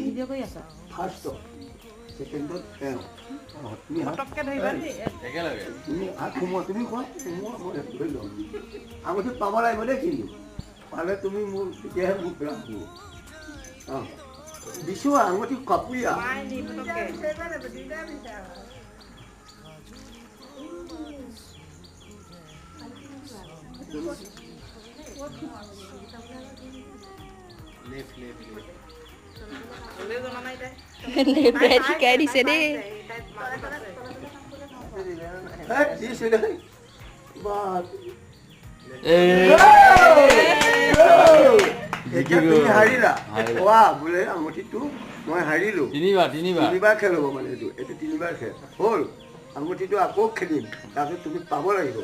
video' কৰি আছা first ছেকেণ্ডত তুমি পটককৈ ধৰিবা দেই তুমি হাত সোমোৱা তুমি কোৱা সোমোৱা মই ধৰি লওঁ আঙুঠি পাব লাগিব দেই কিন্তু পালে তুমি মোৰ তেতিয়াহে মোক ৰাখো অঁ দিছোঁ আঙুঠি কাপুৰীয়া মাই নি পটককৈ শিকাই দিছে দেই দিছোঁ দেই বা এতিয়া তুমি হাৰিলা কোৱা বোলে আঙুঠিটো মই হাৰিলোঁ তিনিবাৰ খেল হ'ব মানে এইটো তিনিবাৰ খেল হ'ল আঙুঠিটো আকৌ খেলিম তাৰপিছত তুমি পাব লাগিব